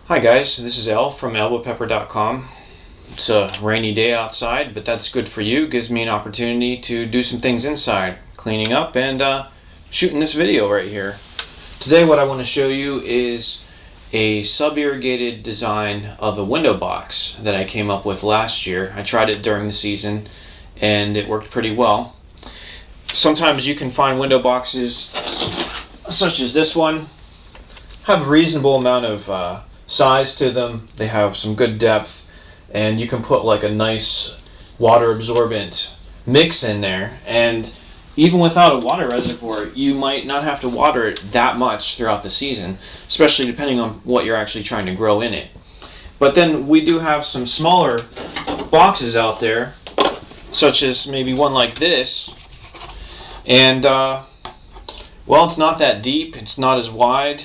Hi guys, this is Al from Albopepper.com. It's a rainy day outside, but that's good for you. It gives me an opportunity to do some things inside, cleaning up and shooting this video right here. Today what I want to show you is a sub-irrigated design of a window box that I came up with last year. I tried it during the season and it worked pretty well. Sometimes you can find window boxes such as this one, have a reasonable amount of size to them. They have some good depth, and you can put like a nice water absorbent mix in there, and even without a water reservoir you might not have to water it that much throughout the season, especially depending on what you're actually trying to grow in it. But then we do have some smaller boxes out there, such as maybe one like this, and well, it's not that deep, it's not as wide,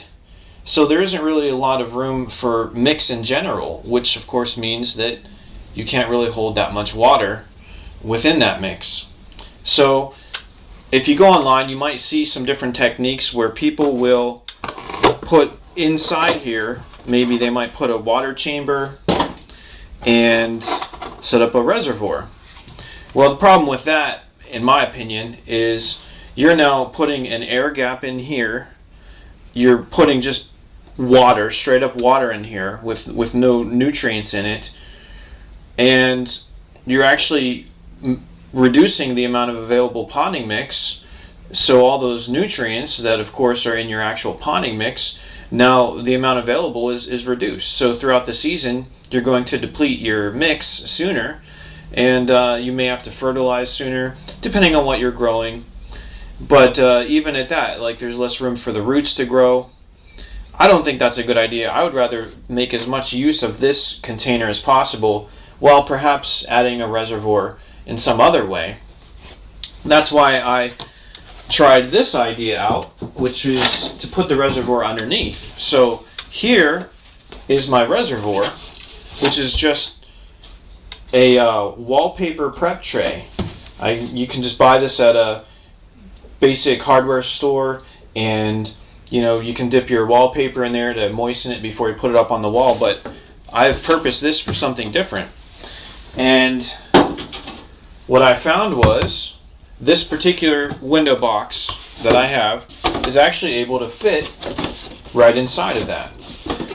so there isn't really a lot of room for mix in general, which of course means that you can't really hold that much water within that mix. So if you go online, you might see some different techniques where people will put inside here, maybe they might put a water chamber and set up a reservoir. Well, the problem with that, in my opinion, is you're now putting an air gap in here. You're putting just water, straight up water in here with no nutrients in it, and you're actually reducing the amount of available potting mix. So all those nutrients that of course are in your actual potting mix, now the amount available is reduced. So throughout the season you're going to deplete your mix sooner, and you may have to fertilize sooner depending on what you're growing. But even at that, like, there's less room for the roots to grow. I don't think that's a good idea. I would rather make as much use of this container as possible, while perhaps adding a reservoir in some other way. That's why I tried this idea out, which is to put the reservoir underneath. So here is my reservoir, which is just a wallpaper prep tray. You can just buy this at a basic hardware store, and you can dip your wallpaper in there to moisten it before you put it up on the wall, but I've purposed this for something different. And what I found was this particular window box that I have is actually able to fit right inside of that.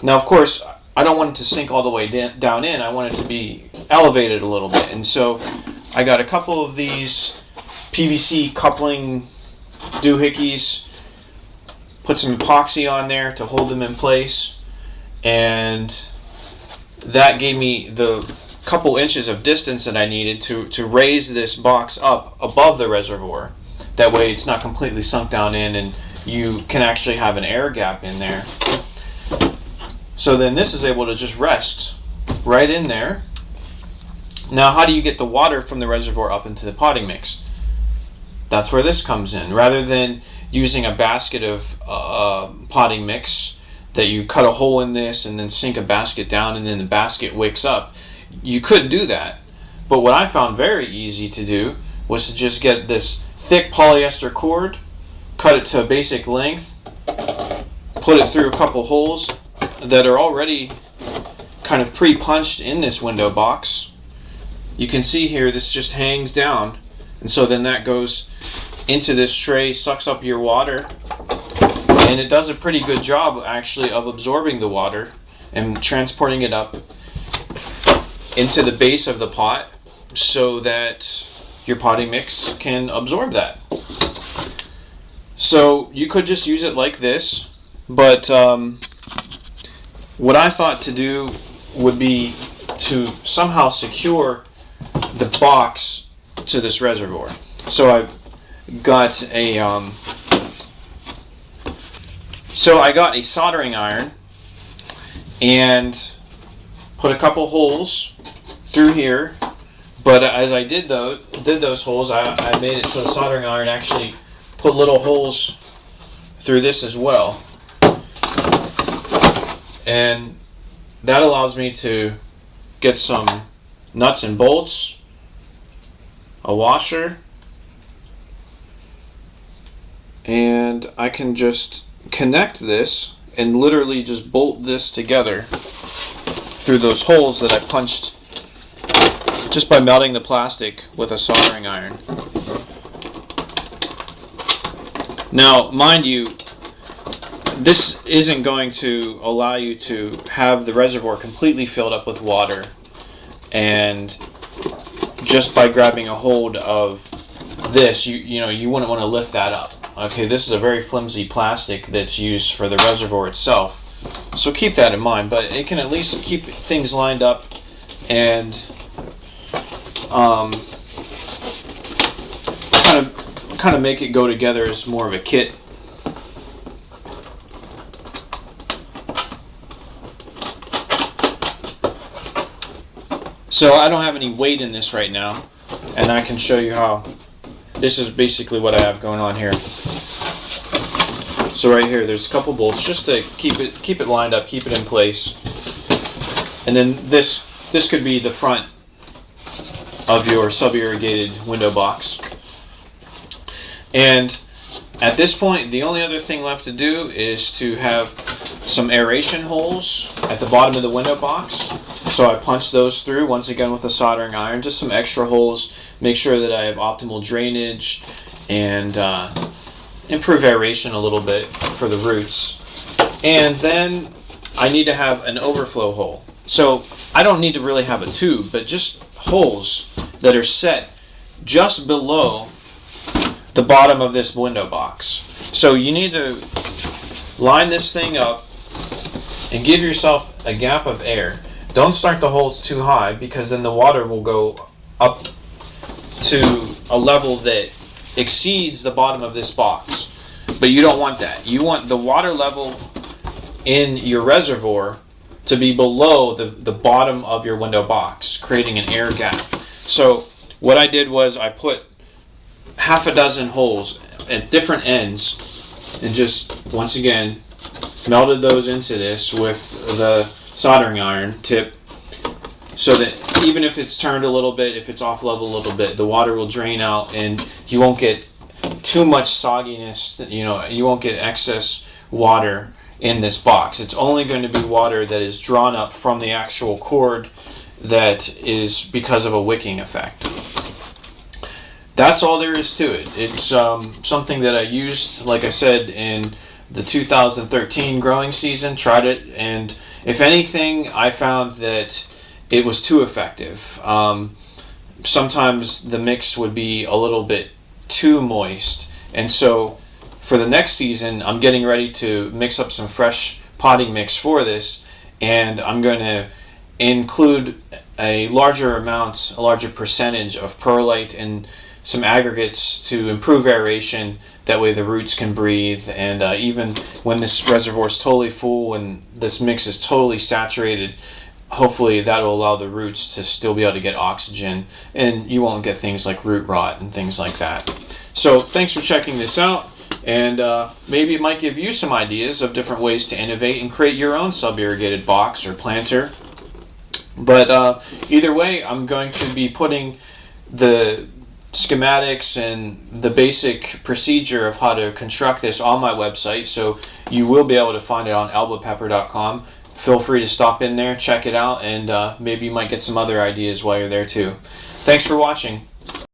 Now of course I don't want it to sink all the way down in, I want it to be elevated a little bit, and so I got a couple of these PVC coupling doohickeys, put some epoxy on there to hold them in place, and that gave me the couple inches of distance that I needed to raise this box up above the reservoir. That way it's not completely sunk down in, and you can actually have an air gap in there. So then this is able to just rest right in there. Now how do you get the water from the reservoir up into the potting mix? That's where this comes in. Rather than using a basket of potting mix that you cut a hole in this and then sink a basket down and then the basket wicks up, you could do that. But what I found very easy to do was to just get this thick polyester cord, cut it to a basic length, put it through a couple holes that are already kind of pre-punched in this window box. You can see here this just hangs down, and so then that goes into this tray, sucks up your water, and it does a pretty good job actually of absorbing the water and transporting it up into the base of the pot so that your potting mix can absorb that. So you could just use it like this, but what I thought to do would be to somehow secure the box to this reservoir. So I got a soldering iron and put a couple holes through here, but as I did those holes, I made it so the soldering iron actually put little holes through this as well, and that allows me to get some nuts and bolts, a washer, and I can just connect this and literally just bolt this together through those holes that I punched just by melting the plastic with a soldering iron. Now, mind you, this isn't going to allow you to have the reservoir completely filled up with water, and just by grabbing a hold of this, you wouldn't want to lift that up. Okay, this is a very flimsy plastic that's used for the reservoir itself, so keep that in mind. But it can at least keep things lined up and kind of make it go together as more of a kit. So I don't have any weight in this right now, and I can show you how. This is basically what I have going on here. So right here, there's a couple bolts just to keep it lined up, keep it in place. And then this could be the front of your sub-irrigated window box. And at this point, the only other thing left to do is to have some aeration holes at the bottom of the window box. So I punched those through, once again with a soldering iron, just some extra holes, make sure that I have optimal drainage, and improve aeration a little bit for the roots. And then I need to have an overflow hole. So I don't need to really have a tube, but just holes that are set just below the bottom of this window box. So you need to line this thing up and give yourself a gap of air. Don't start the holes too high, because then the water will go up to a level that exceeds the bottom of this box. But you don't want that. You want the water level in your reservoir to be below the bottom of your window box, creating an air gap. So what I did was I put half a dozen holes at different ends and just, once again, melted those into this with the soldering iron tip, so that even if it's turned a little bit, if it's off level a little bit, the water will drain out and you won't get too much sogginess. You won't get excess water in this box. It's only going to be water that is drawn up from the actual cord that is because of a wicking effect. That's all there is to it. It's something that I used, like I said, in the 2013 growing season. Tried it, and if anything, I found that it was too effective. Sometimes the mix would be a little bit too moist, and so for the next season I'm getting ready to mix up some fresh potting mix for this, and I'm going to include a larger percentage of perlite and some aggregates to improve aeration. That way the roots can breathe, and even when this reservoir is totally full and this mix is totally saturated, hopefully that will allow the roots to still be able to get oxygen, and you won't get things like root rot and things like that. So thanks for checking this out, and maybe it might give you some ideas of different ways to innovate and create your own sub-irrigated box or planter. But either way, I'm going to be putting the schematics and the basic procedure of how to construct this on my website, so you will be able to find it on albopepper.com. Feel free to stop in there, check it out, and maybe you might get some other ideas while you're there too. Thanks for watching.